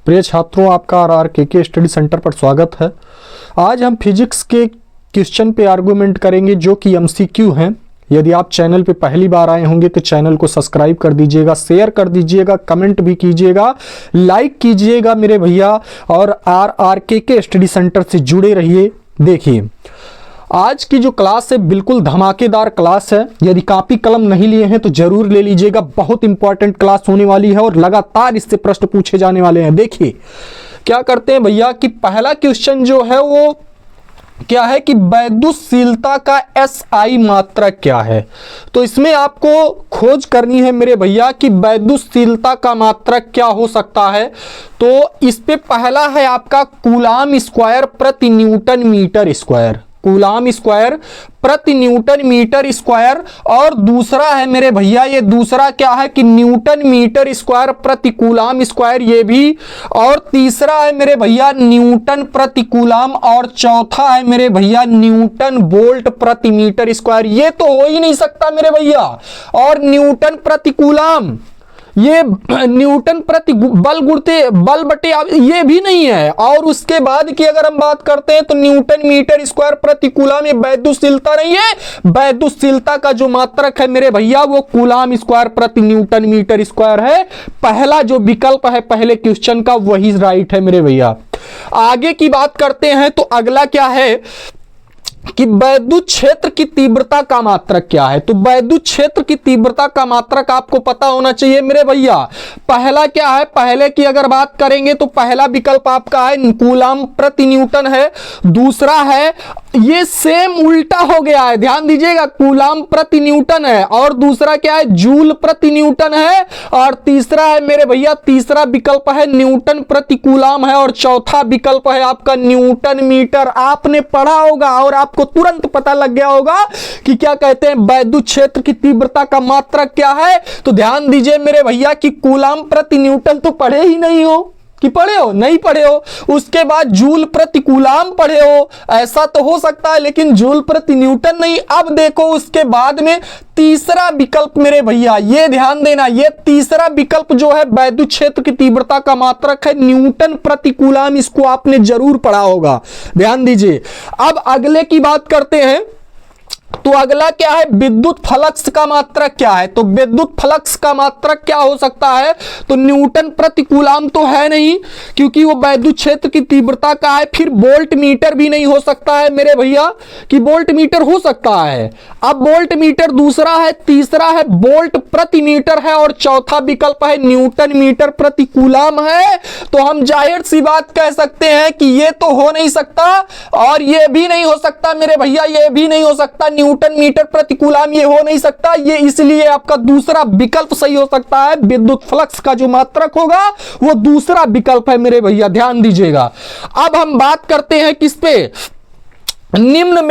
प्रिय छात्रों, आपका आर के स्टडी सेंटर पर स्वागत है। आज हम फिजिक्स के क्वेश्चन पे आर्गुमेंट करेंगे जो कि एमसीक्यू हैं। यदि आप चैनल पे पहली बार आए होंगे तो चैनल को सब्सक्राइब कर दीजिएगा, शेयर कर दीजिएगा, कमेंट भी कीजिएगा, लाइक कीजिएगा मेरे भैया, और आर के स्टडी सेंटर से जुड़े रहिए। देखिए, आज की जो क्लास है बिल्कुल धमाकेदार क्लास है। यदि कॉपी कलम नहीं लिए हैं तो जरूर ले लीजिएगा, बहुत इंपॉर्टेंट क्लास होने वाली है और लगातार इससे प्रश्न पूछे जाने वाले हैं। देखिए क्या करते हैं भैया कि पहला क्वेश्चन जो है वो क्या है कि वैद्युतशीलता का SI मात्रक क्या है। तो इसमें आपको खोज करनी है मेरे भैया कि वैद्युतशीलता का मात्रक क्या हो सकता है। तो इस पे पहला है आपका कूलाम स्क्वायर प्रति newton metre square, coulomb square प्रति न्यूटन मीटर स्क्वायर, और दूसरा है मेरे भैया, ये दूसरा क्या है कि न्यूटन मीटर स्क्वायर प्रति कूलाम स्क्वायर, ये भी, और तीसरा है मेरे भैया न्यूटन प्रति कूलाम, और चौथा है मेरे भैया न्यूटन वोल्ट प्रति मीटर स्क्वायर। ये तो हो ही नहीं सकता मेरे भैया। और न्यूटन प्रति कूलाम, ये न्यूटन प्रति बल गुणते बल बटे ये भी नहीं है। और उसके बाद की अगर हम बात करते हैं तो न्यूटन मीटर स्क्वायर प्रति कूलाम, ये वैद्युतशीलता नहीं है। वैद्युतशीलता का जो मात्रक है मेरे भैया वो कूलाम स्क्वायर प्रति न्यूटन मीटर स्क्वायर है। पहला जो विकल्प है पहले क्वेश्चन का वही राइट है मेरे भैया। आगे की बात करते हैं तो अगला क्या है कि वैद्युत क्षेत्र की तीव्रता का मात्रक क्या है। तो वैद्युत क्षेत्र की तीव्रता का मात्रक आपको पता होना चाहिए मेरे भैया। पहला क्या है, पहले की अगर बात करेंगे तो पहला विकल्प आपका है कूलाम प्रति न्यूटन है। दूसरा है, ये सेम उल्टा हो गया है, ध्यान दीजिएगा, कूलाम प्रति न्यूटन है, और दूसरा क्या है जूल प्रति न्यूटन है, और तीसरा है मेरे भैया, तीसरा विकल्प है न्यूटन प्रति कूलाम है, और चौथा विकल्प है आपका न्यूटन मीटर। आपने पढ़ा होगा और आपको तुरंत पता लग गया होगा कि क्या कहते हैं वैद्युत क्षेत्र की तीव्रता का मात्रक क्या है। तो ध्यान दीजिए मेरे भैया कि कूलाम प्रति न्यूटन तो पढ़े ही नहीं हो, कि पढ़े हो, नहीं पढ़े हो। उसके बाद जूल प्रति कूलाम पढ़े हो, ऐसा तो हो सकता है, लेकिन जूल प्रति न्यूटन नहीं। अब देखो उसके बाद में तीसरा विकल्प मेरे भैया, ये ध्यान देना, ये तीसरा विकल्प जो है वैद्युत क्षेत्र की तीव्रता का मात्रक है न्यूटन प्रति कूलाम। इसको आपने जरूर पढ़ा होगा, ध्यान दीजिए। अब अगले की बात करते हैं तो अगला क्या है, विद्युत फ्लक्स का मात्रक क्या है। तो विद्युत फ्लक्स का मात्रक क्या हो सकता है, तो न्यूटन प्रति कूलाम तो है नहीं क्योंकि वो वैद्युत क्षेत्र की तीव्रता का है। फिर वोल्ट मीटर भी नहीं हो सकता है मेरे भैया, कि वोल्ट मीटर हो सकता है। अब वोल्ट मीटर दूसरा है, तीसरा है वोल्ट प्रति मीटर है, और चौथा विकल्प है न्यूटन मीटर प्रति कूलाम है। तो हम जाहिर सी बात कह सकते हैं कि ये तो हो नहीं सकता, और ये भी नहीं हो सकता मेरे भैया, ये भी नहीं हो सकता, न्यूटन मीटर प्रति कूलाम ये हो नहीं सकता। ये इसलिए आपका दूसरा विकल्प सही हो सकता है। विद्युत फ्लक्स का जो मात्रक होगा वो दूसरा विकल्प है मेरे भैया, ध्यान दीजिएगा। अब हम बात करते हैं किस पे, निम्न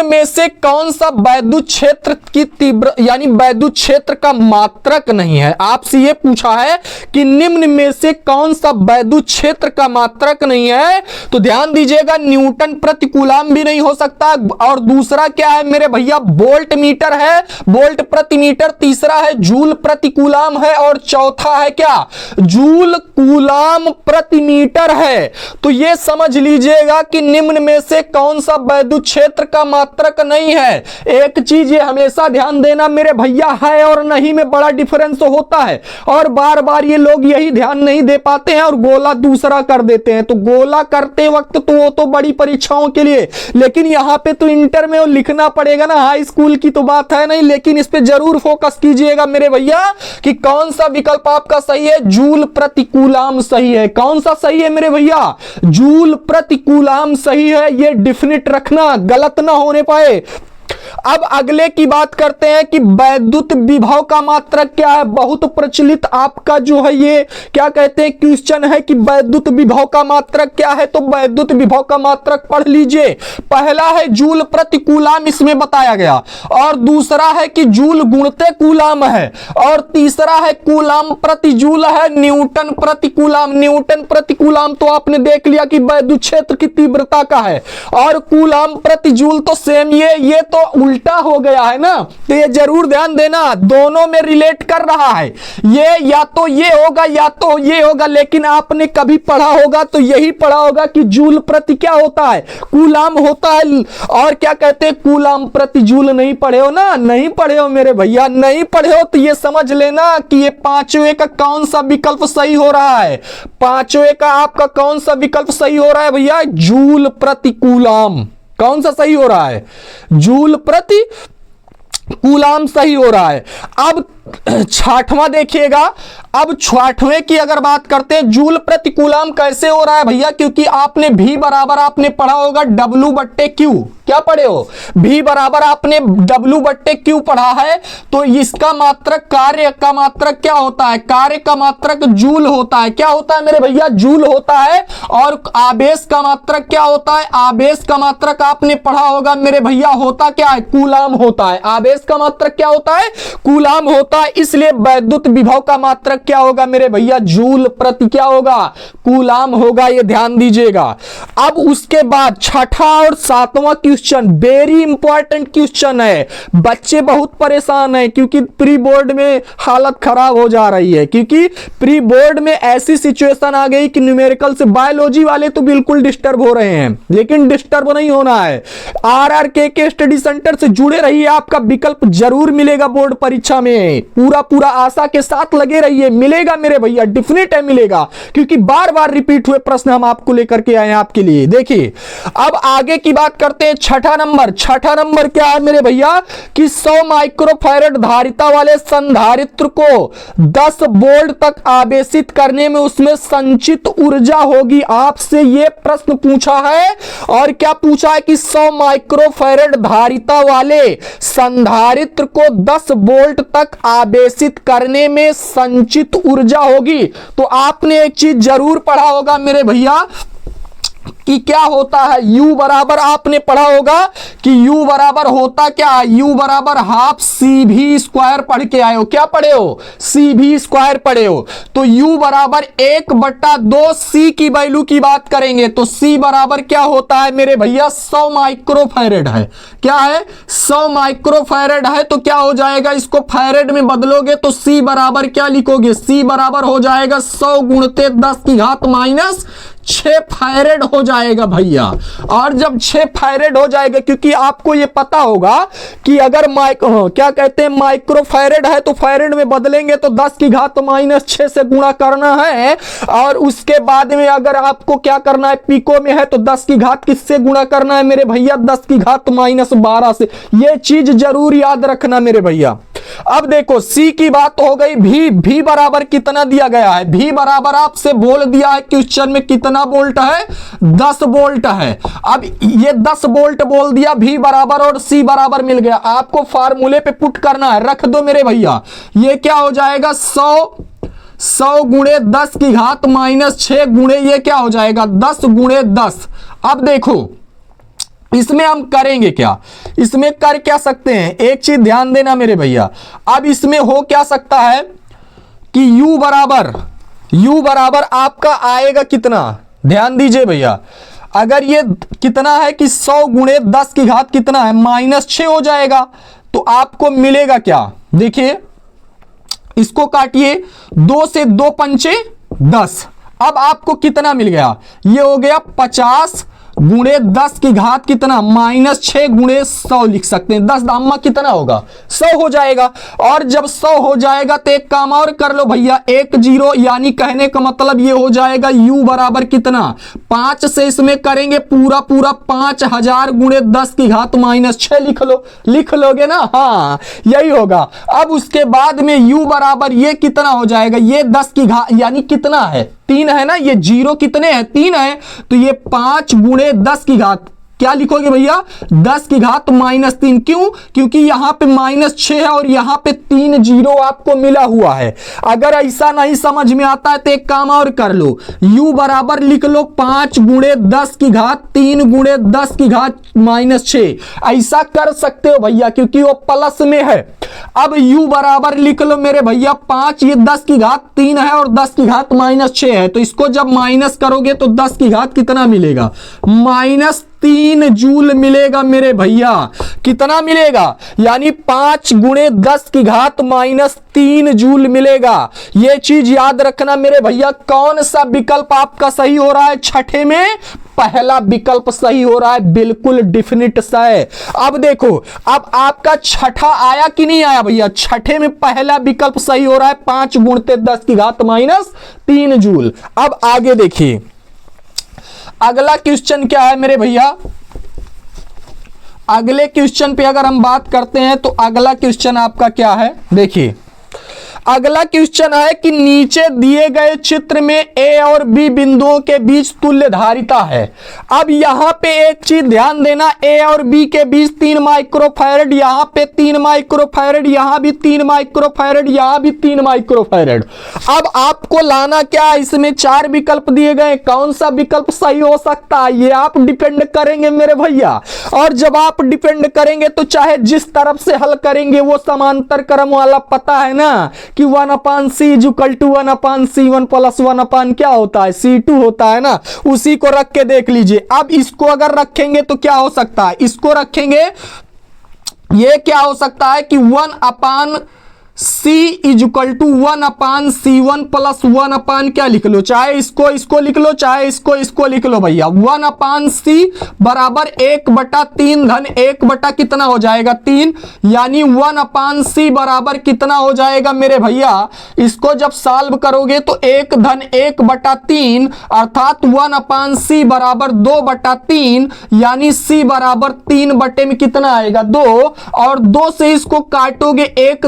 में से कौन सा वैद्युत क्षेत्र की तीव्र यानी वैद्युत क्षेत्र का मात्रक नहीं है। आपसे ये पूछा है कि निम्न में से कौन सा वैद्युत क्षेत्र का मात्रक नहीं है। तो ध्यान दीजिएगा, न्यूटन प्रति कूलाम भी नहीं हो सकता, और दूसरा क्या है मेरे भैया, वोल्ट मीटर है, वोल्ट प्रति मीटर। तीसरा है जूल प्रति कूलाम है, और चौथा है क्या, जूल कूलाम प्रति मीटर है। तो ये समझ लीजिएगा कि निम्न में से कौन सा वैद्युत क्षेत्र का मात्रक नहीं है। एक चीज ये हमेशा ध्यान देना मेरे भैया, है और नहीं में बड़ा डिफरेंस होता है, और बार बार ये लोग यही ध्यान नहीं दे पाते हैं और गोला दूसरा कर देते हैं। तो गोला करते वक्त तो वो तो बड़ी परीक्षाओं के लिए, लेकिन यहाँ पे तो इंटर में वो लिखना पड़ेगा ना, हाई स्कूल की तो बात है नहीं। लेकिन इस पे जरूर फोकस कीजिएगा मेरे भैया कि कौन सा विकल्प आपका सही है, जूल प्रति कूलाम सही है। कौन सा सही है मेरे भैया, जूल प्रति कूलाम सही है। ये डिफिनिट रखना, गलत ना होने पाए। अब अगले की बात करते हैं कि वैद्युत विभव का मात्रक क्या है। बहुत प्रचलित आपका जो है ये क्या कहते हैं क्वेश्चन है कि वैद्युत विभव का मात्रक क्या है। तो वैद्युत विभव का मात्रक पढ़ लीजिए। पहला है जूल प्रति कूलाम, इसमें बताया गया, और दूसरा है कि जूल गुणते कूलाम है, और तीसरा है कूलाम प्रति जूल है, न्यूटन प्रति कूलाम। न्यूटन प्रति कूलाम तो आपने देख लिया कि वैद्युत क्षेत्र की तीव्रता का है, और कूलाम प्रति जूल तो सेम, ये तो उल्टा हो गया है ना, तो ये जरूर ध्यान देना, दोनों में रिलेट कर रहा है। ये या तो ये होगा या तो ये होगा, लेकिन आपने कभी पढ़ा होगा तो यही पढ़ा होगा कि जूल प्रति क्या होता है, कूलाम होता है। और क्या कहते हैं, कूलाम प्रति जूल। नहीं पढ़े हो ना, नहीं पढ़े हो मेरे भैया, नहीं पढ़े हो तो ये समझ लेना कि ये पांचवें का कौन सा विकल्प सही हो रहा है। पांचवें का आपका कौन सा विकल्प सही हो रहा है भैया, जूल प्रति कूलाम। कौन सा सही हो रहा है, जूल प्रति कूलाम सही हो रहा है। अब छठवां देखिएगा, अब छठवें की अगर बात करते हैं, जूल प्रति कूलाम कैसे हो रहा है भैया, क्योंकि आपने भी बराबर आपने पढ़ा होगा W बट्टे Q। क्या पढ़े हो, भी बराबर आपने W बट्टे Q पढ़ा है। तो इसका मात्रक, कार्य का मात्रक क्या होता है, कार्य का मात्रक जूल होता है। क्या होता है मेरे भैया, जूल होता है। और आवेश का मात्रक क्या होता है, आवेश का मात्रक आपने पढ़ा होगा मेरे भैया, होता क्या है, कूलाम होता है। आवेश का मात्रक क्या होता है, कूलाम होता है। इसलिए वैद्युत विभव का मात्रक क्या होगा मेरे भैया, जूल प्रति क्या होगा, कूलाम होगा। ये ध्यान दीजिएगा। अब उसके बाद छठा और सातवां क्वेश्चन वेरी इंपॉर्टेंट क्वेश्चन है। बच्चे बहुत परेशान हैं क्योंकि प्री बोर्ड में हालत खराब हो जा रही है, क्योंकि प्री बोर्ड में ऐसी सिचुएशन आ गई कि न्यूमेरिकल से बायोलॉजी वाले तो बिल्कुल डिस्टर्ब हो रहे हैं, लेकिन डिस्टर्ब नहीं होना है। RRK के स्टडी सेंटर से जुड़े रहिए, आपका विकल्प जरूर मिलेगा बोर्ड परीक्षा में। पूरा आशा के साथ लगे रहिए, मिलेगा मेरे भैया, डेफिनेट है मिलेगा, क्योंकि बार बार रिपीट हुए प्रश्न हम आपको लेकर के आए हैं आपके लिए। देखिए अब आगे की बात करते हैं, छठा नंबर। छठा नंबर क्या है मेरे भैया कि 100 माइक्रोफैरड धारिता वाले संधारित्र को 10 वोल्ट तक आवेशित करने में उसमें संचित ऊर्जा होगी। आपसे यह प्रश्न पूछा है, और क्या पूछा है कि 100 माइक्रोफैरड धारिता वाले संधारित्र को 10 वोल्ट तक आवेशित करने में संचित ऊर्जा होगी। तो आपने एक चीज जरूर पढ़ा होगा मेरे भैया कि क्या होता है, U बराबर आपने पढ़ा होगा कि U बराबर होता क्या है, U बराबर हाफ CV स्क्वायर पढ़ के आए हो। क्या पढ़े हो, CV स्क्वायर पढ़े हो। तो U बराबर 1/2 C की वैल्यू की बात करेंगे तो C बराबर क्या होता है मेरे भैया, 100 माइक्रोफैरड है। क्या है, 100 माइक्रोफैरड है। तो क्या हो जाएगा, इसको फैरड में बदलोगे तो C बराबर क्या लिखोगे, C बराबर हो जाएगा 100 गुणित 10 की घात माइनस 6 फैरेड हो जाएगा भैया। और जब 6 फैरेड हो जाएगा, क्योंकि आपको ये पता होगा कि अगर क्या कहते हैं माइक्रोफैरेड है तो फैरेड में बदलेंगे तो 10 की घात माइनस 6 से गुणा करना है। और उसके बाद में अगर आपको क्या करना है, पिको में है तो 10 की घात किससे गुणा करना है मेरे भैया, 10 की घात माइनस 12 से। ये चीज जरूर याद रखना मेरे भैया। अब देखो C की बात हो गई, भी बराबर कितना दिया गया है, भी बराबर आपसे बोल दिया है क्वेश्चन में कितना वोल्ट है, 10 वोल्ट है। अब ये 10 वोल्ट बोल दिया, भी बराबर और C बराबर मिल गया। आपको फार्मूले पे पुट करना है, रख दो मेरे भैया। ये क्या हो जाएगा, 100 गुणे 10 की घात माइनस 6 गुणे ये क्या हो जाएगा, 10 गुणे 10। अब देखो इसमें हम करेंगे क्या, इसमें कर क्या सकते हैं, एक चीज ध्यान देना मेरे भैया। अब इसमें हो क्या सकता है कि U बराबर आपका आएगा कितना, ध्यान दीजिए भैया। अगर ये कितना है कि 100 गुणे 10 की घात कितना है, माइनस 6 हो जाएगा। तो आपको मिलेगा क्या, देखिए इसको काटिए, 2 से 2 पंचे 10। अब आपको कितना मिल गया, ये हो गया 50 गुणे 10 की घात कितना माइनस 6 गुणे 100 लिख सकते हैं। 10 दाम्मा कितना होगा, 100 हो जाएगा। और जब 100 हो जाएगा तो एक काम और कर लो भैया, 1 0, यानी कहने का मतलब ये हो जाएगा U बराबर कितना, 5 से इसमें करेंगे पूरा 5000 गुणे 10 की घात माइनस 6 लिख लो, लिख लोगे ना, हाँ यही होगा। अब उसके बाद में U बराबर ये कितना हो जाएगा, ये 10 की घात यानी कितना है, 3 है ना, ये 0 कितने हैं, 3 है। तो ये 5 गुणे 10 की घात क्या लिखोगे भैया, 10 की घात माइनस 3। क्यों, क्योंकि यहां पे माइनस 6 है और यहां पे 3 0 आपको मिला हुआ है। अगर ऐसा नहीं समझ में आता है तो एक काम और कर लो, U बराबर लिख लो 5 गुणे 10 की घात 3 गुणे 10 की घात माइनस 6। ऐसा कर सकते हो भैया क्योंकि वो प्लस में है। अब U बराबर लिख लो मेरे भैया 5, ये 10 की घात 3 है और 10 की घात माइनस 6 है। तो इसको जब माइनस करोगे तो 10 की घात कितना मिलेगा, माइनस 3 जूल मिलेगा मेरे भैया। कितना मिलेगा? यानी 5 गुणे 10 की घात माइनस 3 जूल मिलेगा। यह चीज याद रखना मेरे भैया। कौन सा विकल्प आपका सही हो रहा है छठे में? पहला विकल्प सही हो रहा है, बिल्कुल डिफिनिट सा है। अब देखो, अब आपका छठा आया कि नहीं आया भैया? छठे में पहला विकल्प सही हो रहा है, 5 गुणते 10 की घात माइनस 3 जूल। अब आगे देखिए, अगला क्वेश्चन क्या है मेरे भैया? अगले क्वेश्चन पे अगर हम बात करते हैं तो अगला क्वेश्चन आपका क्या है? देखिए, अगला क्वेश्चन है कि नीचे दिए गए चित्र में ए और बी बिंदुओं के बीच तुल्य धारिता है। अब यहां पे एक चीज ध्यान देना, ए और बी के बीच 3 माइक्रोफैरड, यहां पे 3 माइक्रोफैरड, यहां भी 3 माइक्रोफैरड, यहां भी 3 माइक्रोफैरड। अब आपको लाना क्या? इसमें 4 विकल्प दिए गए, कौन सा विकल्प सही हो सकता है ये आप डिपेंड करेंगे मेरे भैया। और जब आप डिपेंड करेंगे तो चाहे जिस तरफ से हल करेंगे वो समांतर क्रम वाला पता है ना कि 1/c equal to 1/c1 plus 1 क्या होता है? c2 होता है ना। उसी को रख के देख लीजिए। अब इसको अगर रखेंगे तो क्या हो सकता है? इसको रखेंगे, ये क्या हो सकता है कि 1/c equal to 1/c1 plus 1 क्या लिख लो, चाहे इसको लिख लो, चाहे इसको लिख लो भैया। 1/c बराबर 1/3 धन 1 कितना हो जाएगा? 3। यानी 1/c बराबर कितना हो जाएगा मेरे भैया? इसको जब सॉल्व करोगे तो 1 धन 1/3 अर्थात 1/c बराबर 2/3, यानी c बराबर 3 बटे में कितना आएगा? 2। और 2 से इसको काटोगे 1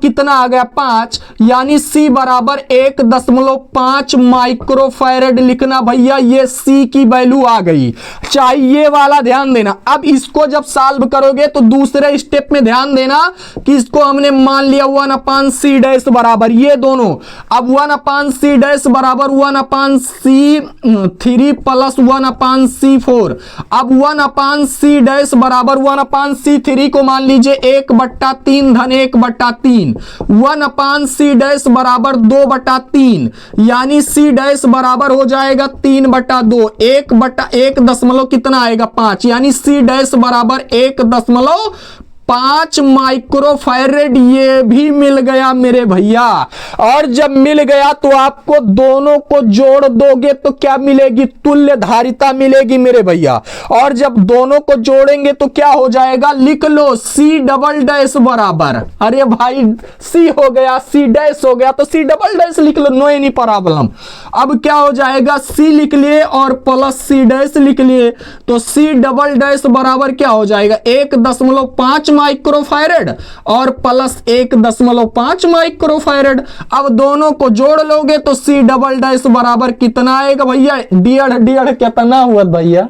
कितना आ गया? 5। यानी C बराबर 1.5 माइक्रोफैरड लिखना भैया। ये C की वैल्यू आ गई। चाहिए वाला ध्यान देना। अब इसको जब सॉल्व करोगे तो दूसरे स्टेप में ध्यान देना कि इसको हमने मान लिया 1/c डैश बराबर ये दोनों। अब 1/c डैश बराबर 1/c3 प्लस 1/c4। अब 1/c डैश बराबर 1/c3 को मान लीजिए 1/3 धन 1/3। 1/c डैश बराबर 2/3, यानी c डैश बराबर हो जाएगा 3/2। 1/1 दशमलव कितना आएगा? 5। यानी c डैश बराबर 1.5 माइक्रोफैरड। ये भी मिल गया मेरे भैया। और जब मिल गया तो आपको दोनों को जोड़ दोगे तो क्या मिलेगी? तुल्य धारिता मिलेगी मेरे भैया। और जब दोनों को जोड़ेंगे तो क्या हो जाएगा? लिख लो C डबल डैश बराबर, अरे भाई C हो गया, C डैश हो गया तो C डबल डैश लिख लो, नो एनी प्रॉब्लम। अब क्या हो जाएगा? C लिख लिए और प्लस C डैश लिख लिए तो C डबल डैश बराबर क्या हो जाएगा? 1.5 माइक्रोफैरड और प्लस 1.5 माइक्रोफैरड। अब दोनों को जोड़ लोगे तो C डबल डैश बराबर कितना आएगा भैया? 1.5 कितना हुआ भैया?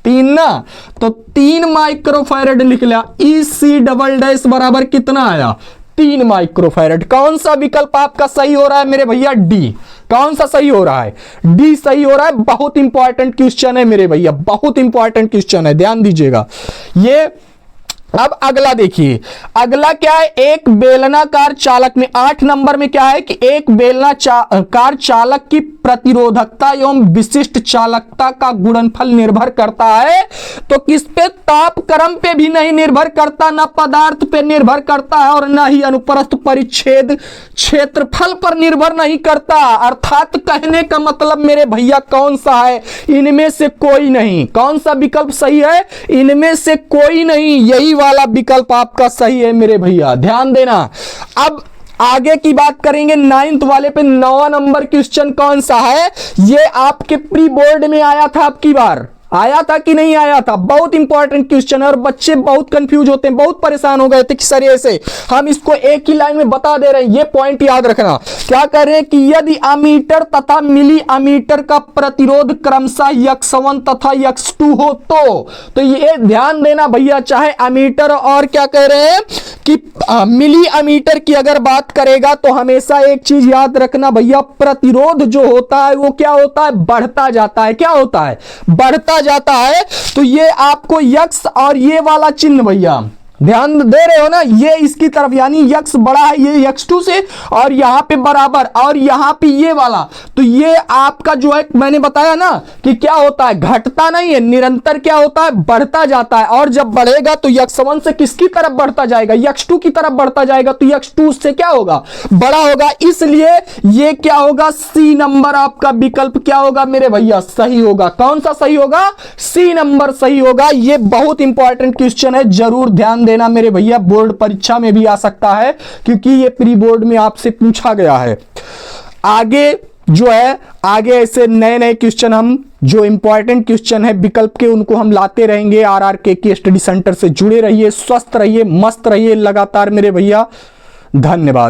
3 ना, तो 3 माइक्रोफैरड लिख लिया। C डबल डैश बराबर कितना आया? 3 माइक्रोफैरड। कौन सा विकल्प आपका सही हो रहा है मेरे भैया? डी। कौन सा सही हो रहा है? डी सही हो रहा है। बहुत इंपॉर्टेंट क्वेश्चन है मेरे भैया, बहुत इंपॉर्टेंट क्वेश्चन है, ध्यान दीजिएगा ये। अब अगला देखिए, अगला क्या है? एक बेलनाकार चालक में 8 नंबर में क्या है कि एक बेलनाकार चालक की प्रतिरोधकता एवं विशिष्ट चालकता का गुणनफल निर्भर करता है। तो किस पे? तापक्रम पे भी नहीं निर्भर करता, ना पदार्थ पे निर्भर करता है और ना ही अनुप्रस्थ परिच्छेद क्षेत्रफल पर निर्भर नहीं करता। अर्थात कहने का मतलब मेरे भैया कौन सा है? इनमें से कोई नहीं। कौन सा विकल्प सही है? इनमें से कोई नहीं, यही वाला विकल्प आपका सही है मेरे भैया, ध्यान देना। अब आगे की बात करेंगे 9th वाले पे। 9वां नंबर क्वेश्चन कौन सा है? ये आपके प्री बोर्ड में आया था, आपकी बार आया था कि नहीं आया था? बहुत इंपॉर्टेंट क्वेश्चन है और बच्चे बहुत कंफ्यूज होते हैं, बहुत परेशान हो गए थे कि सर ऐसे। हम इसको एक ही लाइन में बता दे रहे हैं, ये पॉइंट याद रखना। क्या कर रहे हैं कि यदि अमीटर तथा मिली अमीटर का प्रतिरोध क्रमशः x1 तथा x2 हो तो ये ध्यान देना भैया। चाहे अमीटर और क्या कह रहे हैं कि मिली अमीटर की अगर बात करेगा तो हमेशा एक चीज याद रखना भैया, प्रतिरोध जो होता है वो क्या होता है? बढ़ता जाता है। क्या होता है? बढ़ता जाता है। तो ये आपको यक्स और ये वाला चिन्ह भैया, ध्यान दे रहे हो ना, ये इसकी तरफ, यानी x बड़ा है ये x2 से, और यहां पे बराबर, और यहां पे ये वाला, तो ये आपका जो है मैंने बताया ना कि क्या होता है, घटता नहीं है, निरंतर क्या होता है, बढ़ता जाता है। और जब बढ़ेगा तो x1 से किसकी तरफ बढ़ता जाएगा, x2 की तरफ बढ़ता जाएगा, तो x2 से क्या होगा, बड़ा होगा। इसलिए ये क्या होगा, सी नंबर आपका विकल्प क्या होगा मेरे भैया, सही होगा। कौन सा सही होगा, सी नंबर सही होगा। ये बहुत इंपॉर्टेंट क्वेश्चन है, जरूर ध्यान देना मेरे भैया, बोर्ड परीक्षा में भी आ सकता है, क्योंकि ये प्री बोर्ड में आपसे पूछा गया है। आगे जो है, आगे ऐसे नए नए क्वेश्चन, हम जो इंपॉर्टेंट क्वेश्चन है विकल्प के, उनको हम लाते रहेंगे। RRKK स्टडी सेंटर से जुड़े रहिए, स्वस्थ रहिए, मस्त रहिए लगातार मेरे भैया। धन्यवाद।